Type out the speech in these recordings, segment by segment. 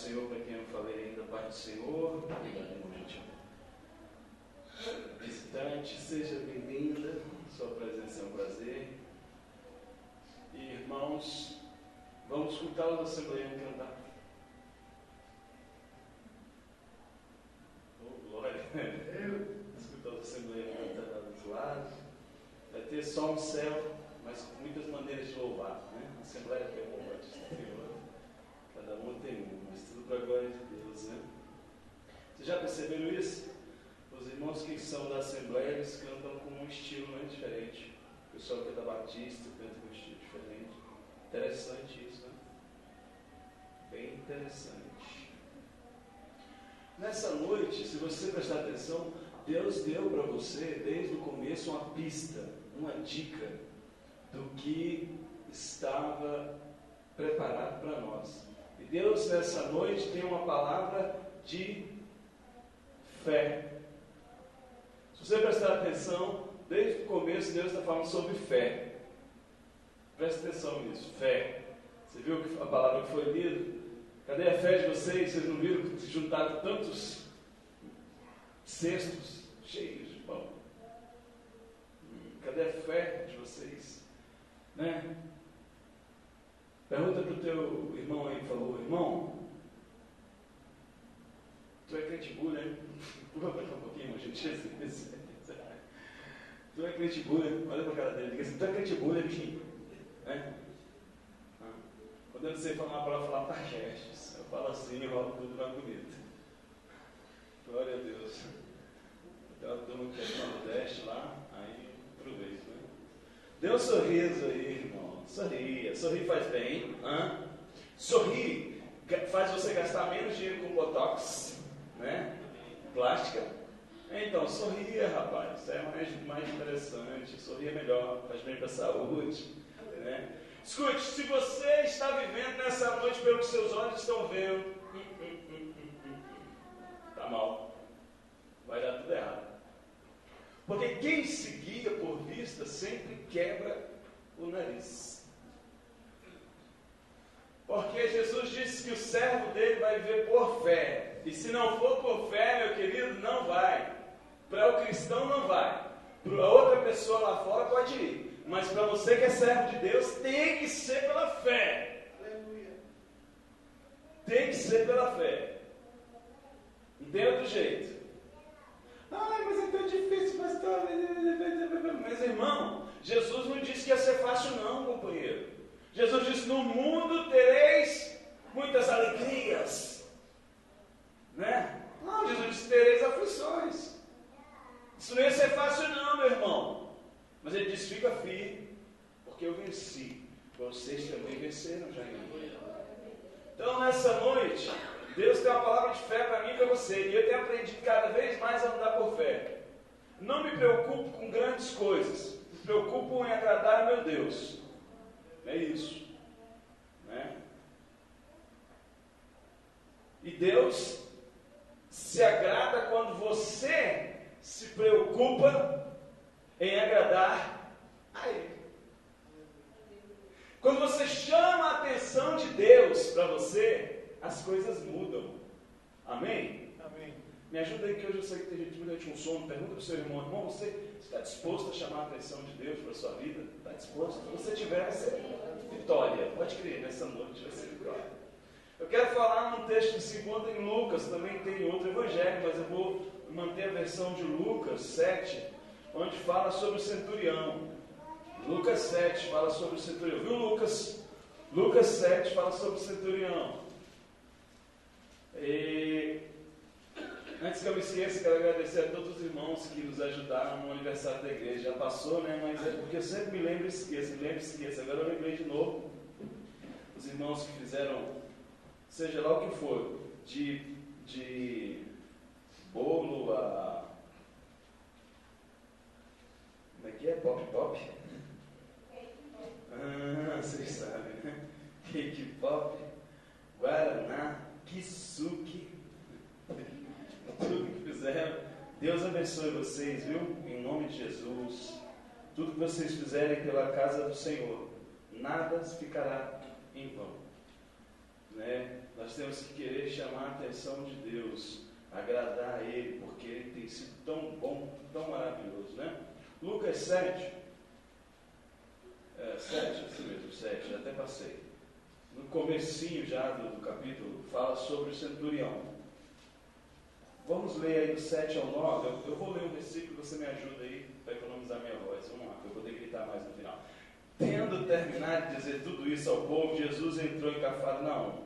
Senhor, para quem eu falei ainda, paz do Senhor. Visitante, seja bem-vinda, sua presença é um prazer. E, irmãos, vamos escutar os assembleianos cantar. Oh, glória! Escutar os assembleianos cantar do lado. Vai ter só um céu, mas com muitas maneiras de louvar, né? A Assembleia tem uma, Batista tem outra, cada uma tem uma, mas tudo para a glória de Deus, né? Vocês já perceberam isso? Os irmãos que são da Assembleia, eles cantam com um estilo, né, diferente. O pessoal que é da Batista canta com um estilo diferente. Interessante isso, né? Bem interessante. Nessa noite, se você prestar atenção, Deus deu para você, desde o começo, uma pista, uma dica do que estava preparado para nós. E Deus, nessa noite, tem uma palavra de fé. Se você prestar atenção, desde o começo, Deus está falando sobre fé. Presta atenção nisso, fé. Você viu a palavra que foi lida? Cadê a fé de vocês? Vocês não viram que se juntaram tantos cestos cheios de pão? Cadê a fé de vocês? Né? Pergunta para o teu irmão aí, falou, irmão, tu é crente burro, né? Curva para cá um pouquinho, irmão, gente. Tu é crente burro, né? Olha para a cara dele, diga assim, tu é crente burro, né, bichinho? Né? Quando eu não sei falar uma palavra, falar pargestes. Eu falo assim, eu falo tudo mais bonito. Glória a Deus. Tem uma turma que é do Nordeste lá, aí aproveito, né? Dê um sorriso aí, irmão. Sorria. Sorrir faz bem. Sorrir faz você gastar menos dinheiro com botox, né? Plástica. Então, sorria, rapaz. Isso é mais interessante. Sorrir é melhor, faz bem para a saúde, né? Escute, se você está vivendo nessa noite pelo que seus olhos estão vendo, tá mal. Vai dar tudo errado. Porque quem se guia por vista sempre quebra o nariz. Porque Jesus disse que o servo dele vai viver por fé. E se não for por fé, meu querido, não vai. Para o cristão não vai. Para outra pessoa lá fora pode ir. Mas para você que é servo de Deus, tem que ser pela fé. Aleluia. Tem que ser pela fé. Não tem outro jeito. Ai, mas é tão difícil, pastor. Mas irmão, Jesus não disse que ia ser fácil não, companheiro. Jesus disse, no mundo tereis muitas alegrias. Né? Não, Jesus disse, tereis aflições. Isso não ia ser fácil não, meu irmão. Mas ele disse, fica firme, porque eu venci. Vocês também venceram já. Então, nessa noite, Deus tem uma palavra de fé para mim e para você. E eu tenho aprendido cada vez mais a andar por fé. Não me preocupo com grandes coisas. Me preocupo em agradar a meu Deus. É isso. Né? E Deus se agrada quando você se preocupa em agradar a Ele. Quando você chama a atenção de Deus para você, as coisas mudam. Amém? Amém. Me ajuda aí, que hoje eu sei que tem gente muita gente com sono. Pergunta para o seu irmão, você está disposto a chamar a atenção de Deus para a sua vida? Está disposto? Se você tiver, vai ser vitória. Pode crer, nessa noite vai ser vitória. Eu quero falar num texto que se encontra em Lucas, também tem outro evangelho, mas eu vou manter a versão de Lucas 7, onde fala sobre o centurião. Lucas 7 fala sobre o centurião. Viu, Lucas? Lucas 7 fala sobre o centurião. E antes que eu me esqueça, quero agradecer a todos os irmãos que nos ajudaram no aniversário da igreja. Já passou, né? Mas é porque eu sempre me lembro e esqueço, Agora eu lembrei de novo. Os irmãos que fizeram, seja lá o que for, de bolo a... Como é que é? Pop? Vocês sabem, né? Cake pop, guaraná, kisuke, tudo que fizeram. Deus abençoe vocês, viu? Em nome de Jesus. Tudo que vocês fizerem pela casa do Senhor, nada ficará em vão. né? Nós temos que querer chamar a atenção de Deus, agradar a Ele, porque Ele tem sido tão bom, tão maravilhoso, né? Lucas 7, assim mesmo, 7, até passei. No comecinho já do capítulo, fala sobre o centurião. Vamos ler aí do 7 ao 9. Eu vou ler um versículo, você me ajuda aí para economizar minha voz. Vamos lá, para eu poder gritar mais no final. Tendo terminado de dizer tudo isso ao povo, Jesus entrou em Cafarnaum.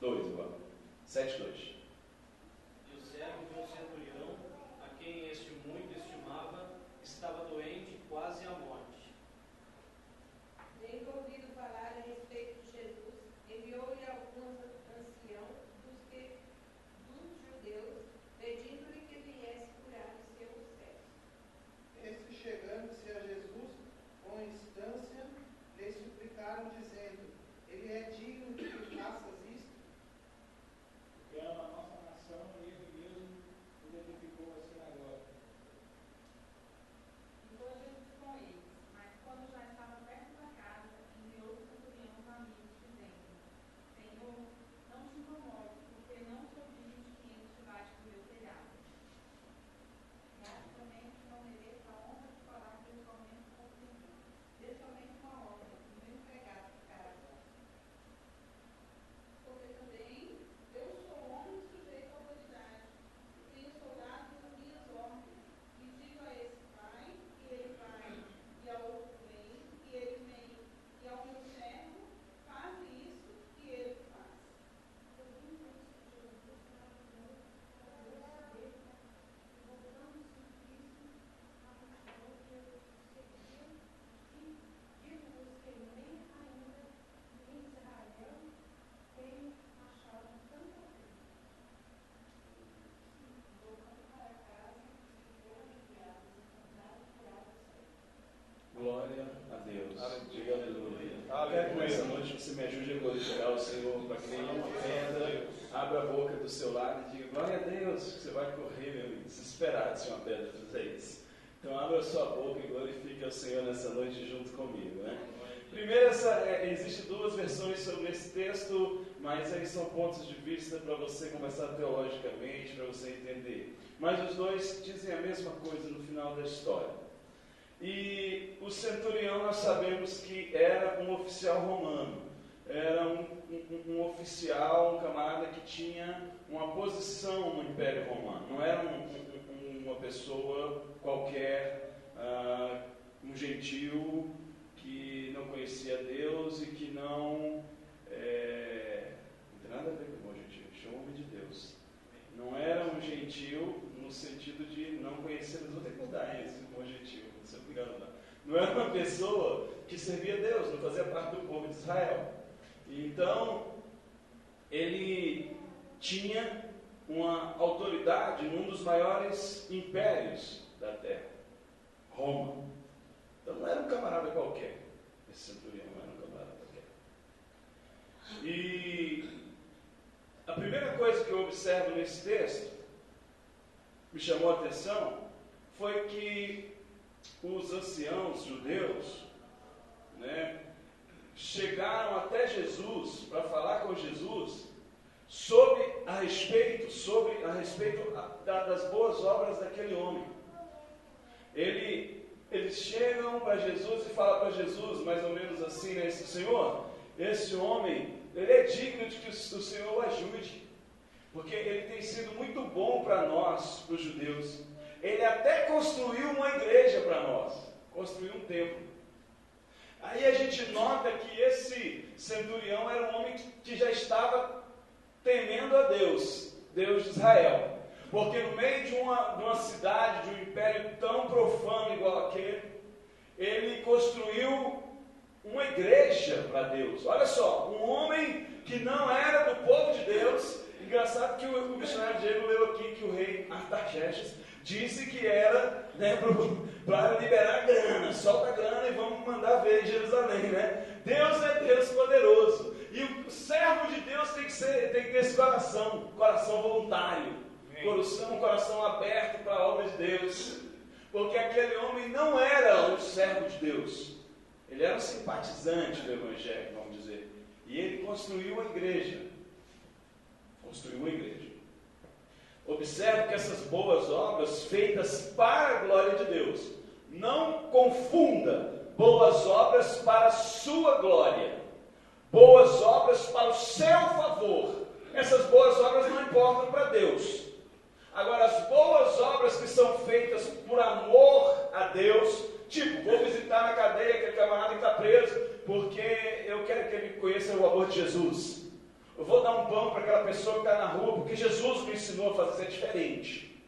2 igual. 7, 2. E o servo de um centurião, a quem este muito estimava, estava doente, quase à morte. Tendo ouvido falar a respeito de Jesus, enviou-lhe alguns anciãos dos judeus, pedindo-lhe que viesse curar o seu servo. Estes, chegando-se a Jesus, com instância, lhe suplicaram, dizendo: Ele é digno de que faças isto? Porque ama a nossa nação e ele mesmo nos edificou a sinagoga. E foi Jesus com eles, mas quando já estava perto da casa, enviou o centurião os amigos, dizendo: Senhor, não te incomode, porque não sou digno de que entre debaixo do meu telhado. E acho também que não mereço a honra de falar pessoalmente com o Senhor. Dê somente uma ordem, e meu empregado ficará bom. Porque também eu sou homem sujeito à autoridade, e tenho soldados nas minhas ordens, e digo a esse vai, e ele vai, e ao outro vem, e ele vem, e ao meu servo, faz isso, e ele faz. Glória a Deus. Diga aleluia. Quero que essa noite você me ajude a glorificar o Senhor, para que nenhuma pedra abra a boca do seu lado e diga: glória a Deus. Você vai correr, meu amigo, desesperado se uma pedra fizer isso. Então abra a sua boca e glorifique ao Senhor nessa noite junto comigo, né? Primeiro, existem duas versões sobre esse texto, mas aí são pontos de vista para você começar teologicamente, para você entender. Mas os dois dizem a mesma coisa no final da história. E o centurião, nós sabemos que era um oficial romano, era um oficial, um camarada que tinha uma posição no Império Romano, não era uma pessoa qualquer, um gentil que não conhecia Deus e que não tem nada a ver com o bom gentil, chama o homem de Deus. Não era um gentil no sentido de não conhecer Deus, vou ter que mudar esse bom gentil. Não era uma pessoa que servia a Deus, não fazia parte do povo de Israel. Então, ele tinha uma autoridade num dos maiores impérios da terra, Roma. Então não era um camarada qualquer, esse centurião não era um camarada qualquer. E a primeira coisa que eu observo nesse texto, me chamou a atenção, foi que os anciãos judeus, né, chegaram até Jesus para falar com Jesus a respeito das boas obras daquele homem. Eles chegam para Jesus e falam para Jesus, mais ou menos assim, né, Senhor, esse homem, ele é digno de que o Senhor o ajude, porque ele tem sido muito bom para nós, para os judeus. Ele até construiu uma igreja para nós, construiu um templo. Aí a gente nota que esse centurião era um homem que já estava temendo a Deus, Deus de Israel. Porque no meio de uma cidade, de um império tão profano igual aquele, ele construiu uma igreja para Deus. Olha só, um homem que não era do povo de Deus. Engraçado que o missionário Diego leu aqui que o rei Artaxerxes disse que era, né, para liberar grana, solta a grana e vamos mandar ver Jerusalém, né? Deus é Deus poderoso, e o servo de Deus tem que ter esse coração voluntário, um coração aberto para a obra de Deus, porque aquele homem não era um servo de Deus, ele era um simpatizante do Evangelho, vamos dizer, E ele construiu uma igreja. Observe que essas boas obras feitas para a glória de Deus, não confunda boas obras para a sua glória, boas obras para o seu favor. Essas boas obras não importam para Deus. Agora, as boas obras que são feitas por amor a Deus, tipo, vou visitar na cadeia aquele camarada que está preso, porque eu quero que ele conheça o amor de Jesus. Eu vou dar um pão para aquela pessoa que está na rua, porque Jesus me ensinou a fazer isso. É diferente.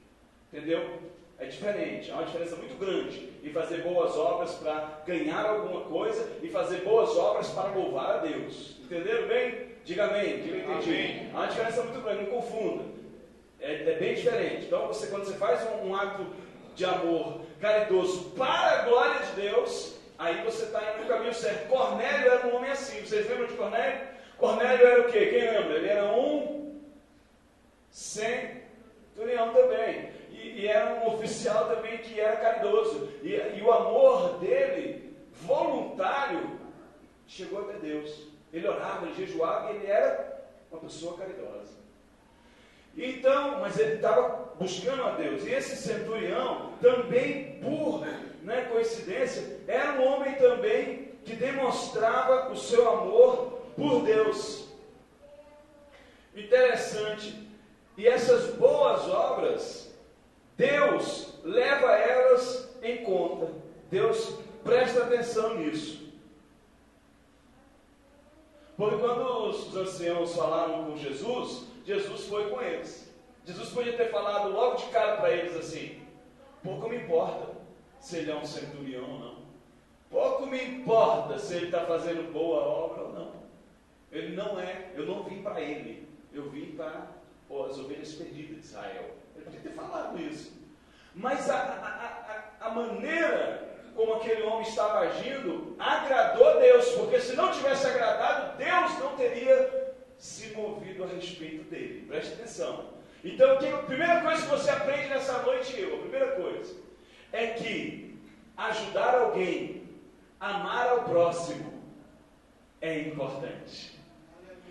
Entendeu? É diferente. Há uma diferença muito grande em fazer boas obras para ganhar alguma coisa e fazer boas obras para louvar a Deus. Entenderam bem? Diga amém. Diga entendi. Amém. Há uma diferença muito grande, não confunda. É bem diferente. Então, quando você faz um ato de amor caridoso para a glória de Deus, aí você está indo no caminho certo. Cornélio era um homem assim. Vocês lembram de Cornélio? Cornélio era o quê? Quem lembra? Ele era um centurião também. E era um oficial também que era caridoso. E o amor dele, voluntário, chegou até Deus. Ele orava, ele jejuava e ele era uma pessoa caridosa. Então, mas ele estava buscando a Deus. E esse centurião, também por coincidência, era um homem também que demonstrava o seu amor por Deus. Interessante. E essas boas obras, Deus leva elas em conta. Deus presta atenção nisso. Porque quando os anciãos falaram com Jesus, Jesus foi com eles. Jesus podia ter falado logo de cara para eles assim: pouco me importa se ele é um centurião ou não. Pouco me importa se ele está fazendo boa obra ou não. Ele não é, eu não vim para ele, eu vim para as ovelhas perdidas de Israel. Ele podia ter falado isso. Mas a maneira como aquele homem estava agindo agradou a Deus, porque se não tivesse agradado, Deus não teria se movido a respeito dele. Preste atenção. Então, a primeira coisa que você aprende nessa noite, a primeira coisa, é que ajudar alguém, amar ao próximo, é importante.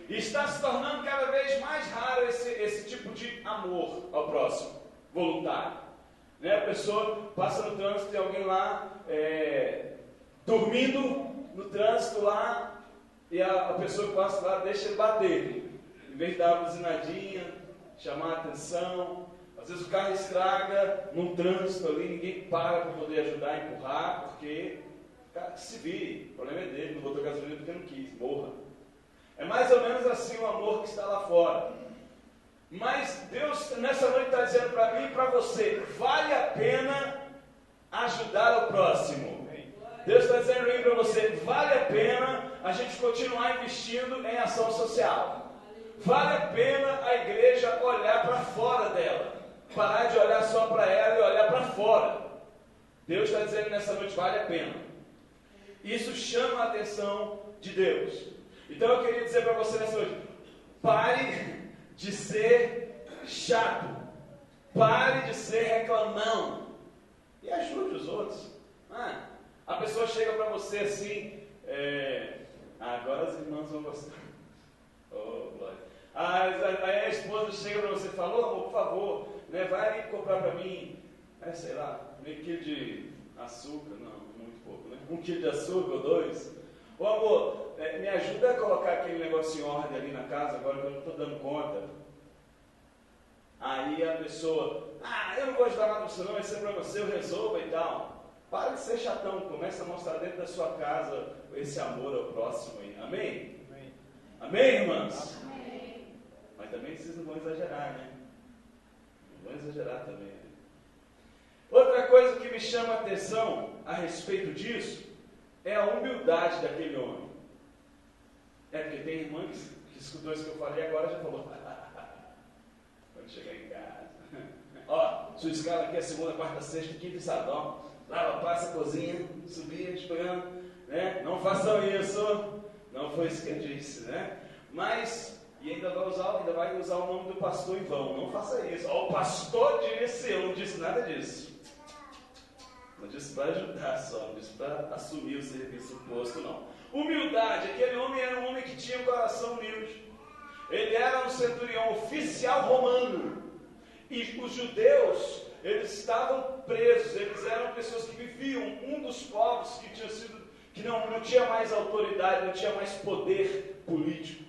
E está se tornando cada vez mais raro esse tipo de amor ao próximo, voluntário. A pessoa passa no trânsito, tem alguém lá dormindo no trânsito lá, e a pessoa que passa lá deixa ele bater. Em vez de dar uma buzinadinha, chamar a atenção. Às vezes o carro estraga num trânsito ali, ninguém para poder ajudar a empurrar, porque o cara se vire, o problema é dele, não botou gasolina porque não quis, morra. É mais ou menos assim o amor que está lá fora. Mas Deus nessa noite está dizendo para mim e para você: vale a pena ajudar o próximo. Deus está dizendo para mim e para você: vale a pena a gente continuar investindo em ação social. Vale a pena a igreja olhar para fora dela, parar de olhar só para ela e olhar para fora. Deus está dizendo nessa noite: vale a pena. Isso chama a atenção de Deus. Então eu queria dizer para você nessa noite: pare de ser chato, pare de ser reclamão e ajude os outros. A pessoa chega para você assim, agora as irmãs vão gostar. Oh, glória. Aí a esposa chega para você e fala: amor, por favor, vai comprar para mim, sei lá, meio quilo de açúcar, não, muito pouco, 1 quilo de açúcar ou 2. Ô amor, me ajuda a colocar aquele negócio em ordem ali na casa, agora que eu não estou dando conta. Aí a pessoa: eu não vou ajudar nada você não, isso é para você, eu resolvo e tal. Para de ser chatão, começa a mostrar dentro da sua casa esse amor ao próximo aí. Amém? Amém, amém, irmãs? Amém. Mas também vocês não vão exagerar, né? Não vão exagerar também. Né? Outra coisa que me chama a atenção a respeito disso é a humildade daquele homem. Porque tem irmã que escutou isso que eu falei agora já falou: quando chegar em casa, sua escala aqui é segunda, quarta, sexta, quinta e sábado. Lava, passa, cozinha, subia, esperando, Não façam isso. Não foi isso que eu disse, Mas, e ainda vai usar o nome do pastor em vão. Não faça isso. O pastor disse, eu não disse nada disso. Não disse para ajudar só, não disse para assumir o serviço posto, não. Humildade, aquele homem era um homem que tinha o coração Ele era um centurião oficial romano. E os judeus, eles estavam presos, eles eram pessoas que viviam, um dos povos que não tinha mais autoridade, não tinha mais poder político.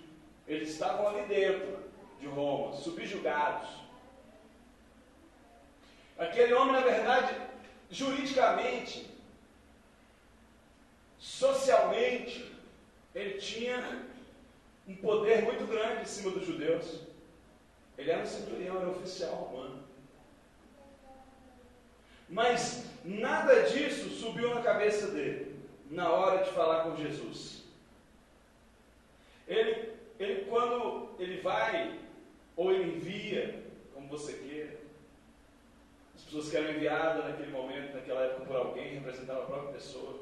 Eles estavam ali dentro de Roma, subjugados. Aquele homem, na verdade, juridicamente, socialmente, ele tinha um poder muito grande em cima dos judeus. Ele era um centurião, era um oficial romano. Mas nada disso subiu na cabeça dele, na hora de falar com Jesus. Ele quando ele vai, ou ele envia, como você queira, as pessoas que eram enviadas naquele momento, naquela época, por alguém, representava a própria pessoa.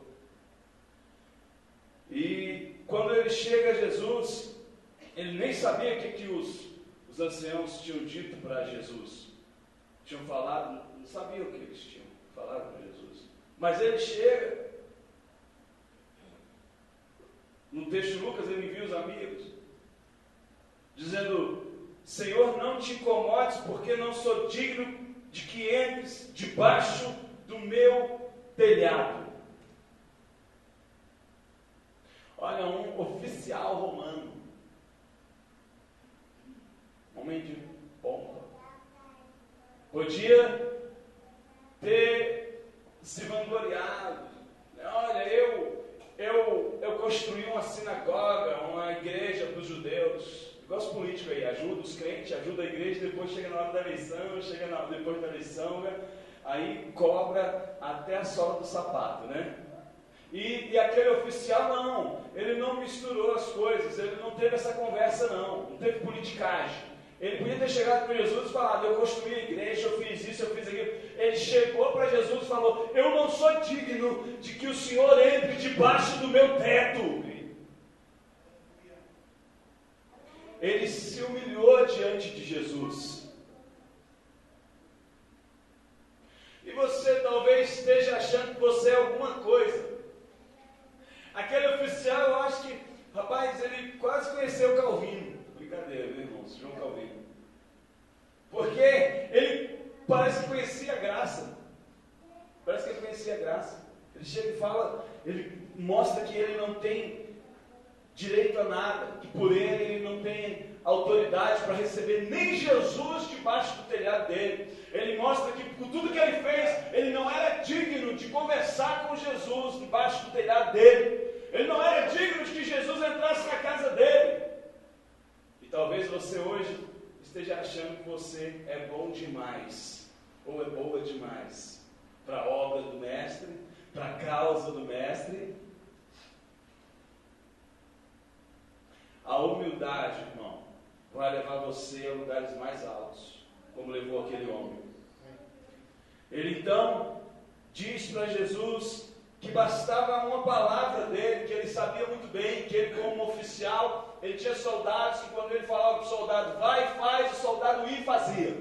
E quando ele chega a Jesus, ele nem sabia o que os anciãos tinham dito para Jesus. Tinham falado, não sabia o que eles tinham falado para Jesus. Mas ele chega, no texto de Lucas, ele envia os amigos, dizendo: Senhor, não te incomodes, porque não sou digno de que entres debaixo do meu telhado. Olha, um oficial romano, homem de pompa, podia ter se vangloriado. Olha, eu construí uma sinagoga, uma igreja para os judeus. Negócio político aí, ajuda os crentes, ajuda a igreja, depois chega na hora da eleição, depois da eleição, né? Aí cobra até a sola do sapato, né? E aquele oficial não, ele não misturou as coisas, ele não teve essa conversa não teve politicagem. Ele podia ter chegado para Jesus e falado: eu construí a igreja, eu fiz isso, eu fiz aquilo. Ele chegou para Jesus e falou: eu não sou digno de que o Senhor entre debaixo do meu teto. Ele se humilhou diante de Jesus. E você talvez esteja achando que você é alguma coisa. Aquele oficial, eu acho que, rapaz, ele quase conheceu Calvino. Brincadeira, meu irmão, João Calvino. Porque ele parece que conhecia a graça. Parece que ele conhecia a graça. Ele chega e fala, ele mostra que ele não tem direito a nada, que por ele não tem autoridade para receber nem Jesus debaixo do telhado dele. Ele mostra que por tudo que ele fez, ele não era digno de conversar com Jesus debaixo do telhado dele. Ele não era digno de que Jesus entrasse na casa dele. E talvez você hoje esteja achando que você é bom demais, ou é boa demais, para a obra do Mestre, para a causa do Mestre. A humildade, irmão, vai levar você a lugares mais altos, como levou aquele homem. Ele então diz para Jesus que bastava uma palavra dele, que ele sabia muito bem, que ele, como oficial, ele tinha soldados que quando ele falava para o soldado: vai e faz, o soldado ia e fazia.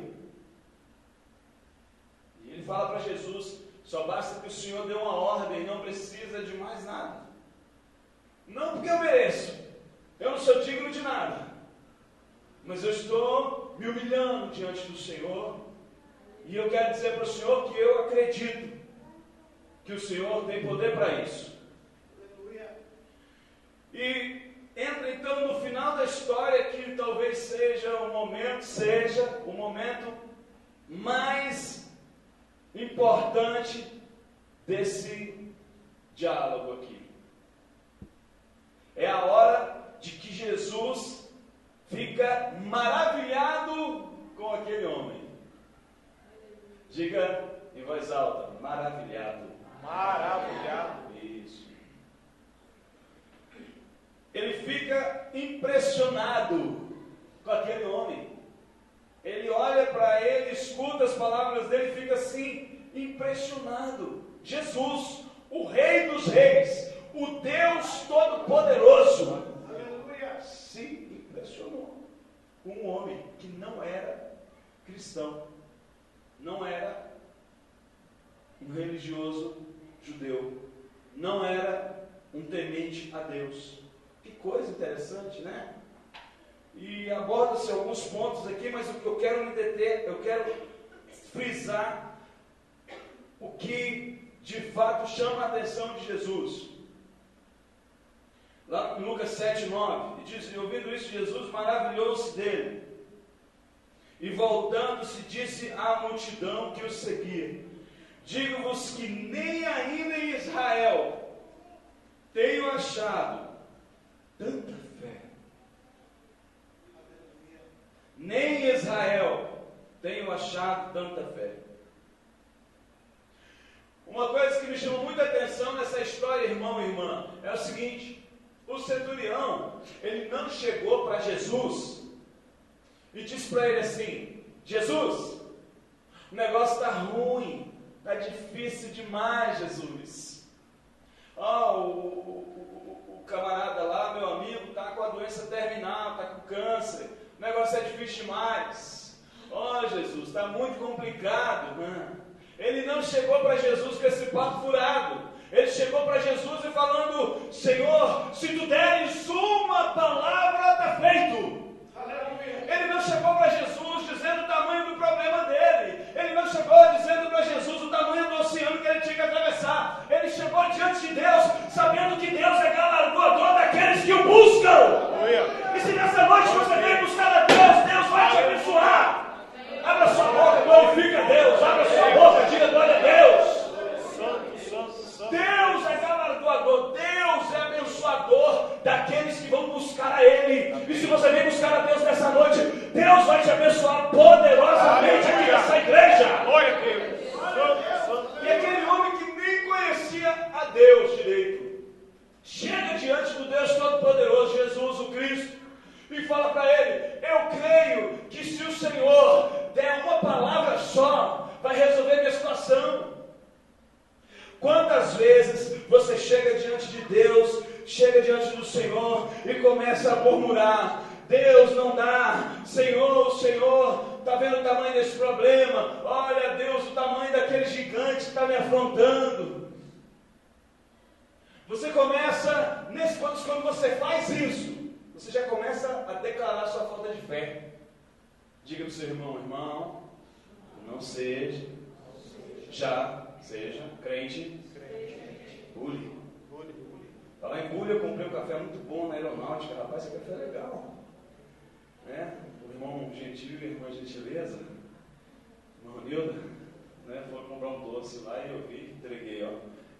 E ele fala para Jesus: só basta que o Senhor dê uma ordem, não precisa de mais nada. Não porque eu mereço, eu não sou digno de nada, mas eu estou me humilhando diante do Senhor, e eu quero dizer para o Senhor que eu acredito que o Senhor tem poder para isso. E entra então no final da história, que talvez seja o momento mais importante desse diálogo aqui. É a hora de que Jesus fica maravilhado com aquele homem. Diga em voz alta: maravilhado. Maravilhado. Isso. Ele fica impressionado com aquele homem. Ele olha para ele, escuta as palavras dele e fica assim, impressionado. Jesus, o Rei dos Reis, o Deus Todo-Poderoso, se impressionou com um homem que não era cristão, não era um religioso judeu, não era um temente a Deus. Que coisa interessante, né? e aborda-se alguns pontos aqui, mas o que eu quero me deter, eu quero frisar o que de fato chama a atenção de Jesus. Lá em Lucas 7:9, e diz: e ouvindo isso, Jesus maravilhou-se dele, e voltando-se disse à multidão que o seguia: digo-vos que nem ainda em Israel tenho achado tanta fé. Nem em Israel tenho achado tanta fé. Uma coisa que me chamou muita atenção nessa história, irmão e irmã, é o seguinte: o centurião, ele não chegou para Jesus e disse para ele assim: Jesus, o negócio está ruim, está difícil demais, Jesus. O camarada lá, meu amigo, está com a doença terminal, está com câncer, o negócio é difícil demais. Jesus, está muito complicado, né? Ele não chegou para Jesus com esse papo furado. Ele chegou para Jesus e falando: Senhor, se tu deres uma palavra, está feito. Ele não chegou para Jesus dizendo o tamanho do problema dele. Ele não chegou dizendo para Jesus o tamanho do oceano que ele tinha que atravessar. Ele chegou diante de Deus, sabendo que Deus é galardoador daqueles que o buscam. E se nessa noite você vem buscar a Deus, Deus vai te abençoar. Abra sua boca, glorifica a Deus. Abra sua boca, diga glória a Deus. Deus é galardoador, Deus é abençoador daqueles que vão buscar a Ele. E se você vem buscar a Deus nessa noite, Deus vai te abençoar poderosamente aqui nessa igreja. Glória a Deus. E aquele homem que nem conhecia a Deus direito, chega diante do Deus Todo-Poderoso, Jesus, o Cristo, e fala para ele: eu creio que se o Senhor der uma palavra só, vai resolver minha situação. Quantas vezes você chega diante de Deus, chega diante do Senhor e começa a murmurar: Deus, não dá, Senhor, o Senhor está vendo o tamanho desse problema, olha Deus, o tamanho daquele gigante que está me afrontando. Você começa, quando você faz isso, você já começa a declarar sua falta de fé. Diga para o seu irmão: irmão, não seja, seja crente, bule. Falar em bule, eu comprei um café muito bom na aeronáutica. Rapaz, esse café é legal, né? O irmão Gentil e a irmã Gentileza, irmã Nilda, né, foram comprar um doce lá e eu vi, entreguei, ó.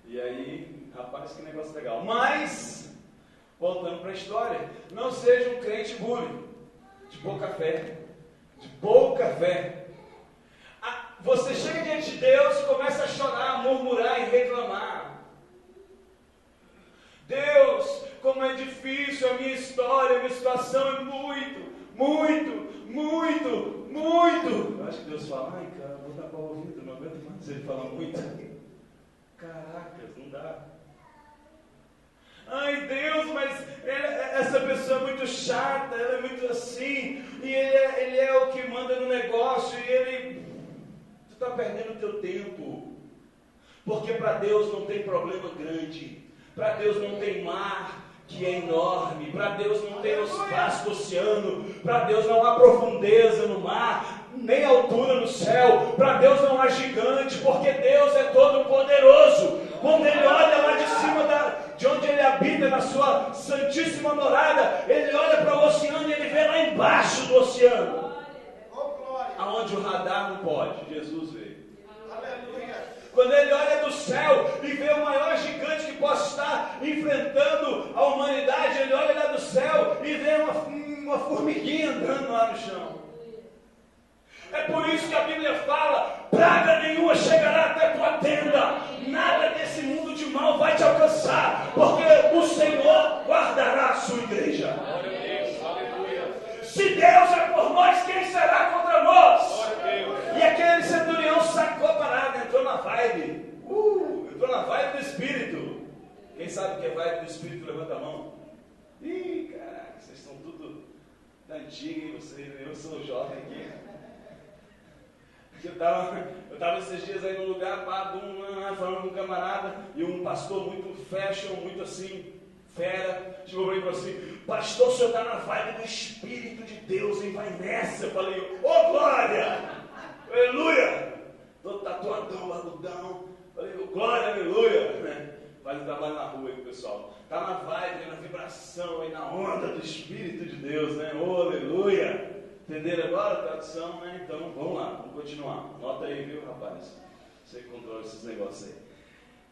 E aí, rapaz, que negócio legal. Mas, voltando para a história, não seja um crente bule, de pouca fé, Você chega diante de Deus e começa a chorar, murmurar e reclamar. Deus, como é difícil a minha história, a minha situação é muito. Eu acho que Deus fala: ai cara, vou tapar o ouvido, não aguento mais ele falar muito. Caracas, não dá. Ai Deus, mas essa pessoa é muito chata, ela é muito assim, e ele é o que manda no negócio, e tu está perdendo o teu tempo, porque para Deus não tem problema grande, para Deus não tem mar que é enorme, para Deus não tem espaço do oceano, para Deus não há profundeza no mar, nem altura no céu, para Deus não há gigante, porque Deus é todo poderoso. Quando Ele olha lá de cima de onde Ele habita, na sua santíssima morada, Ele olha para o oceano e Ele vê lá embaixo do oceano, aonde o radar não pode. Jesus veio. Quando Ele olha do céu e vê o maior gigante que possa estar enfrentando a humanidade, Ele olha lá do céu e vê uma formiguinha andando lá no chão. É por isso que a Bíblia fala: praga nenhuma chegará até tua tenda, nada desse mundo de mal vai te alcançar, porque o Senhor guardará a sua igreja. Se Deus é por nós, quem será contra nós? E aquele centurião sacou a parada, entrou na vibe do Espírito. Quem sabe o que é vibe do Espírito, levanta a mão. Ih, caraca, vocês estão tudo da antiga, hein? Eu sou jovem aqui. Eu estava esses dias aí num lugar, falando com um camarada, e um pastor muito fashion, muito assim, fera, chegou para mim e falou assim: pastor, o senhor está na vibe do Espírito de Deus, hein? Vai nessa. Eu falei: ô glória, aleluia, todo tatuadão, barbudão. Falei: ô glória, aleluia. Faz o trabalho na rua aí, pessoal. Está na vibe, na vibração, aí, na onda do Espírito de Deus, né? Ô aleluia. Entenderam agora a tradução, né? Então vamos lá, vamos continuar. Nota aí, viu, rapaz? Você controla esses negócios aí.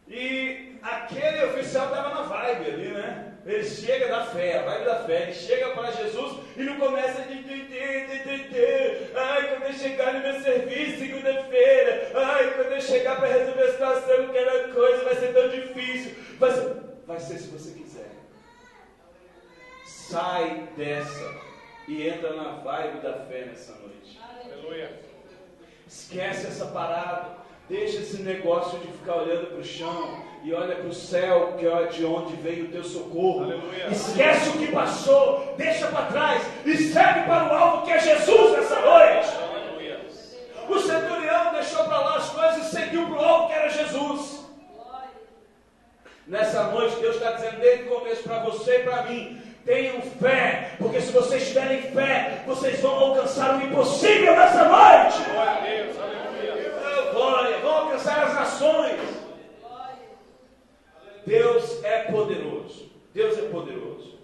E aquele oficial estava na vibe ali, né? Ele chega da fé, a vibe da fé. Ele chega para Jesus e não começa de ai, quando eu chegar no meu serviço segunda-feira, ai, quando eu chegar para resolver a situação, aquela coisa vai ser tão difícil. Vai ser se você quiser. Sai dessa e entra na vibe da fé nessa noite. Aleluia. Esquece essa parada. Deixa esse negócio de ficar olhando para o chão e olha para o céu, que é de onde veio o teu socorro. Aleluia. Esquece o que passou, deixa para trás e segue para o alvo que é Jesus nessa noite. Aleluia. O centurião deixou para lá as coisas e seguiu para o alvo que era Jesus. Nessa noite Deus está dizendo desde o começo para você e para mim: tenham fé, porque se vocês tiverem fé, vocês vão alcançar o impossível nessa noite. Glória a Deus, aleluia. Glória, vão alcançar as nações. Deus é poderoso. Deus é poderoso.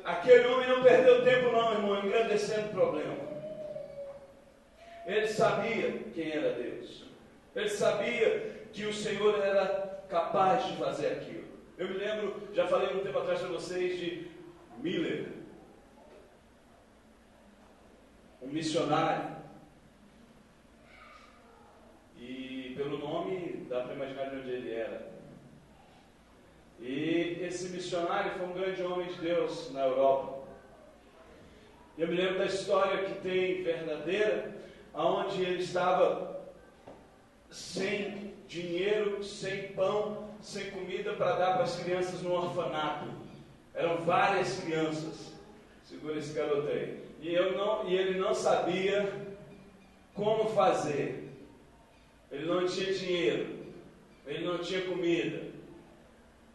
Aquele homem não perdeu tempo não, irmão, engrandecendo o problema. Ele sabia quem era Deus. Ele sabia que o Senhor era capaz de fazer aquilo. Eu me lembro, já falei um tempo atrás para vocês de Miller, um missionário. E pelo nome dá para imaginar de onde ele era. E esse missionário foi um grande homem de Deus na Europa. Eu me lembro da história que tem verdadeira, onde ele estava sem dinheiro, sem pão, sem comida para dar para as crianças no orfanato. Eram várias crianças. Segura esse garoto aí. E ele não sabia como fazer. Ele não tinha dinheiro, ele não tinha comida.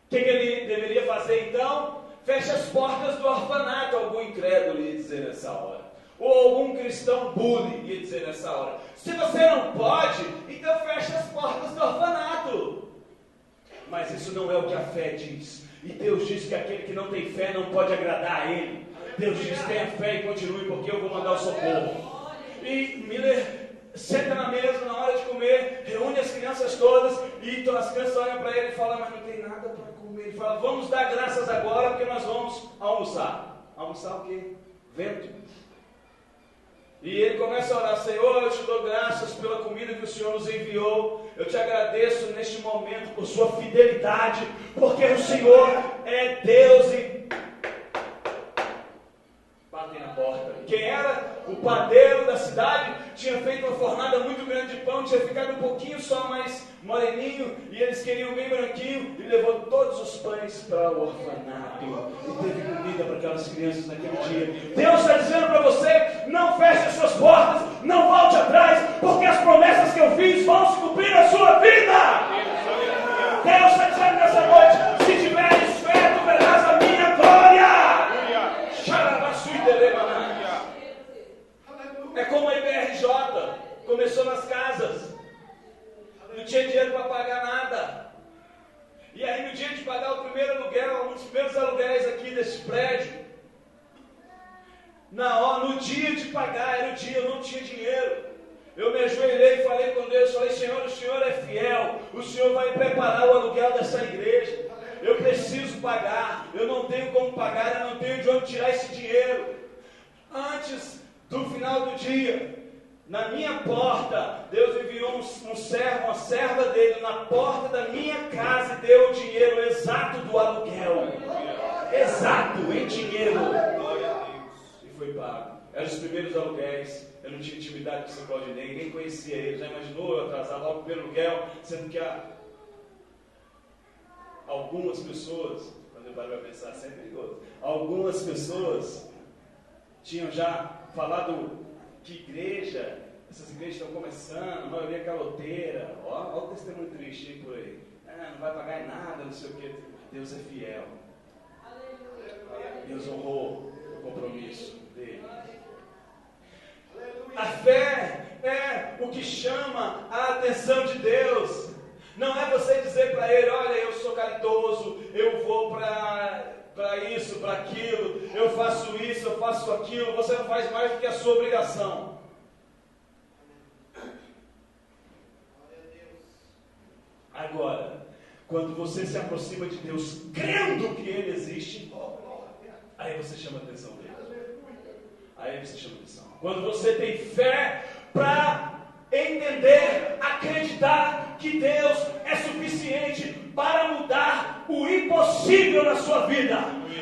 O que ele deveria fazer então? Feche as portas do orfanato, algum incrédulo ia dizer nessa hora. Ou algum cristão bully ia dizer nessa hora. Se você não pode, então feche as portas do orfanato. Mas isso não é o que a fé diz. E Deus diz que aquele que não tem fé não pode agradar a Ele. Deus diz: tenha fé e continue, porque eu vou mandar o socorro. E Miller senta na mesa na hora de comer, reúne as crianças todas, e então as crianças olham para ele e falam: mas não tem nada para comer. Ele fala: vamos dar graças agora, porque nós vamos almoçar. Almoçar o quê? Vento. E ele começa a orar: Senhor, eu te dou graças pela comida que o Senhor nos enviou. Eu te agradeço neste momento por sua fidelidade, porque o Senhor é Deus. E batem na porta. Quem era o padeiro da cidade tinha feito uma fornada muito grande de pão, tinha ficado um pouquinho só mais moreninho, e eles queriam bem branquinho, e levou todos os pães para o orfanato, e teve comida para aquelas crianças naquele dia. Deus está dizendo para você: não feche as suas portas, não volte atrás, porque as promessas que eu fiz vão se cumprir na sua vida. Deus está dizendo nessa noite: se tiveres fé, tu verás a minha glória. É como a IBRJ, começou nas casas, não tinha dinheiro para pagar nada. E aí no dia de pagar o primeiro aluguel, um dos primeiros aluguéis aqui desse prédio, no dia de pagar, era o dia, eu não tinha dinheiro. Eu me ajoelhei e falei com Deus, falei: Senhor, o Senhor é fiel, o Senhor vai preparar o aluguel dessa igreja. Eu preciso pagar, eu não tenho como pagar, eu não tenho de onde tirar esse dinheiro. Antes do final do dia, na minha porta, Deus enviou um servo, uma serva dele, na porta da minha casa, e deu o dinheiro exato do aluguel. Exato, em dinheiro. E foi pago. Eram os primeiros aluguéis. Eu não tinha intimidade com esse Claudinei, ninguém conhecia ele. Já imaginou eu atrasar logo o primeiro aluguel, sendo que algumas pessoas, quando eu paro para pensar, sempre é perigoso. Algumas pessoas tinham já falado que igreja, essas igrejas estão começando, a maioria é caloteira. Olha o testemunho triste aí por aí. Não vai pagar em nada, não sei o que. Deus é fiel. Deus honrou o compromisso dele. A fé é o que chama a atenção de Deus. Não é você dizer para ele: olha, eu sou caridoso, eu vou para isso, para aquilo, eu faço isso, eu faço aquilo. Você não faz mais do que a sua obrigação. Agora, quando você se aproxima de Deus crendo que Ele existe, aí você chama a atenção dele. Aí você chama a atenção. Quando você tem fé para entender, acreditar que Deus é suficiente para mudar o impossível na sua vida.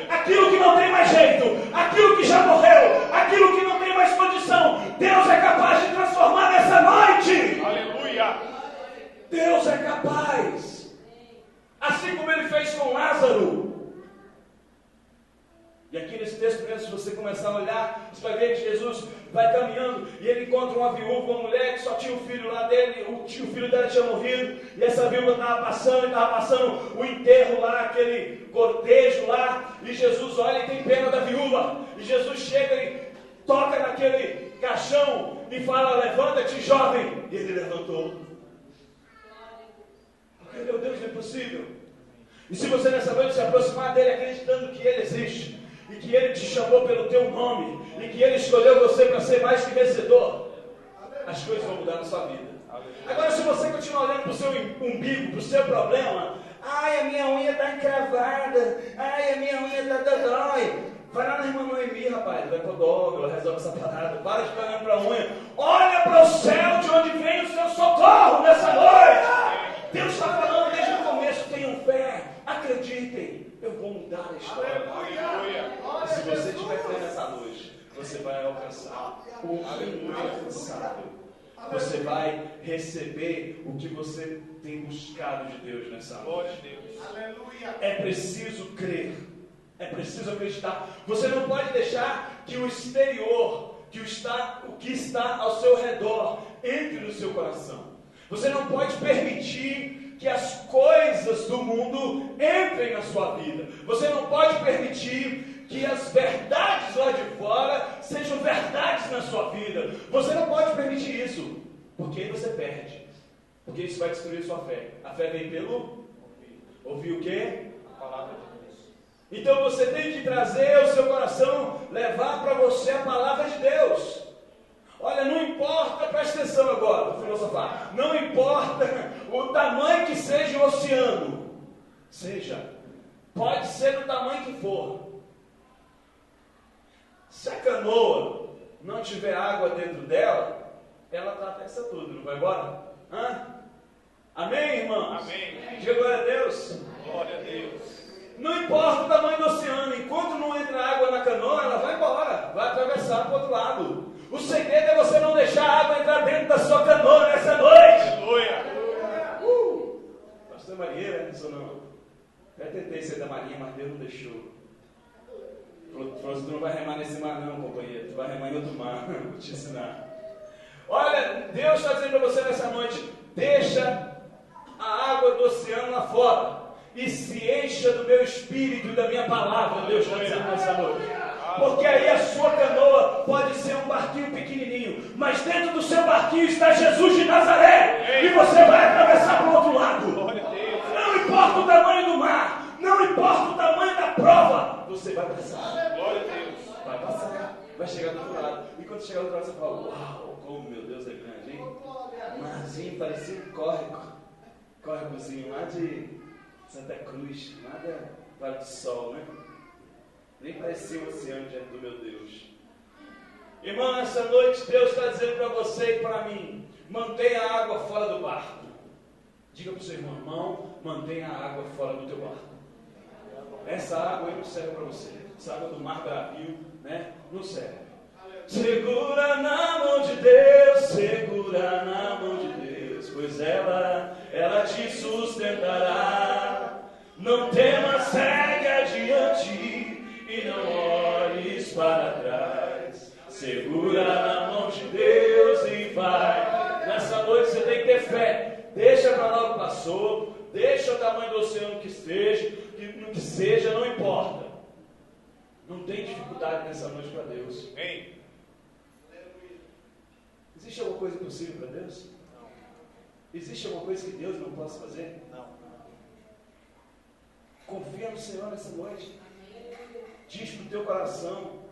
Aquilo que não tem mais jeito, aquilo que já morreu, aquilo que não tem mais condição, Deus é capaz de transformar nessa noite. Aleluia! Deus é capaz. Assim como Ele fez com Lázaro. E aqui nesse texto mesmo, se você começar a olhar, você vai ver que Jesus vai caminhando e ele encontra uma viúva, uma mulher que só tinha um filho lá dele, o filho dela tinha morrido, e essa viúva estava passando o enterro lá, aquele cortejo lá, e Jesus olha e tem pena da viúva, e Jesus chega e toca naquele caixão e fala: levanta-te, jovem, e ele levantou. Porque, meu Deus, não é possível. E se você nessa noite se aproximar dele acreditando que ele existe, e que Ele te chamou pelo teu nome, e que Ele escolheu você para ser mais que vencedor, as coisas vão mudar na sua vida. Agora, se você continuar olhando para o seu umbigo, para o seu problema: ai, a minha unha está encravada, ai, a minha unha está dói. Vai lá na irmã Noemi, rapaz, vai para o Douglas, ela resolve essa parada. Para de ficar olhando para a unha. Olha para o céu, de onde vem o seu socorro nessa noite. Deus está falando desde o começo: tenham fé, acreditem, eu vou mudar a história. E se você tiver fé nessa noite, você vai alcançar o inalcançável. Você vai receber o que você tem buscado de Deus nessa noite. É preciso crer, é preciso acreditar. Você não pode deixar que o exterior, o que está ao seu redor, entre no seu coração. Você não pode permitir que as coisas do mundo entrem na sua vida. Você não pode permitir que as verdades lá de fora sejam verdades na sua vida. Você não pode permitir isso, porque aí você perde. Porque isso vai destruir sua fé. A fé vem pelo ouvir o quê? A palavra de Deus. Então você tem que trazer ao seu coração, levar para você a palavra de Deus. Olha, não importa, presta atenção agora, vou filosofar. Não importa o tamanho que seja o oceano, pode ser do tamanho que for. Se a canoa não tiver água dentro dela, ela atravessa tudo, não vai embora? Amém, irmãos? Amém. Diga glória a Deus. Glória a Deus. Não importa o tamanho do oceano, enquanto não entra água na canoa, ela vai embora, vai atravessar para o outro lado. O segredo é você não deixar a água entrar dentro da sua canoa nessa noite. Aleluia. Pastor Maria, não sou não. Eu tentei ser da Marinha, mas Deus não deixou. Falou assim: tu não vai remar nesse mar não, companheiro. Tu vai remar em outro mar. Vou te ensinar. Olha, Deus está dizendo para você nessa noite: deixa a água do oceano lá fora e se encha do meu espírito e da minha palavra. Deus está dizendo nessa noite. Porque aí a sua canoa pode ser um barquinho pequenininho, mas dentro do seu barquinho está Jesus de Nazaré, e você vai atravessar para o outro lado. Não importa o tamanho do mar, não importa o tamanho da prova, você vai passar. Glória a Deus. Vai passar, vai chegar do outro lado. E quando chegar do outro lado, você fala: uau, como meu Deus é grande, hein? Um marzinho parecia um córregozinho lá de Santa Cruz, nada Vale do Sol, né? Nem parecia um oceano diante do meu Deus. Irmão, nessa noite Deus está dizendo para você e para mim: mantenha a água fora do barco. Diga para o seu irmão: mantenha a água fora do teu barco. Essa água aí não serve para você. Essa água do mar bravio, né? Não serve. Segura na mão de Deus, segura na mão de Deus, pois ela te sustentará. Não temas, segue adiante e não olhes para trás. Segura na mão de Deus e vai. Nessa noite você tem que ter fé. Deixa para lá o que passou, deixa o tamanho do oceano que seja, não importa. Não tem dificuldade nessa noite para Deus. Amém. Existe alguma coisa impossível para Deus? Não. Existe alguma coisa que Deus não possa fazer? Não. Confia no Senhor nessa noite. Diz para o teu coração,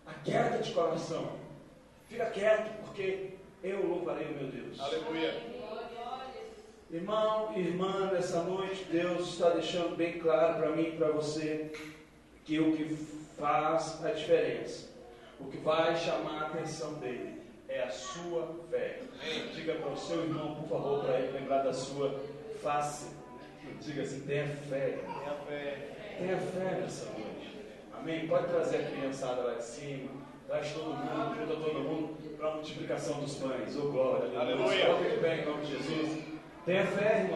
aquieta de coração. Fica quieto, porque eu louvarei o meu Deus. Aleluia. Irmão e irmã, nessa noite Deus está deixando bem claro para mim e para você que o que faz a diferença, o que vai chamar a atenção dele é a sua fé. Diga para o seu irmão, por favor, para ele lembrar da sua face. Diga assim, tenha fé. Tenha fé. Tenha fé nessa noite. Amém? Pode trazer a criançada lá de cima. Traz todo mundo, junta todo mundo para a multiplicação dos pães. Oh, glória. Aleluia. Coloque de pé em nome de Jesus. Tenha fé, irmão.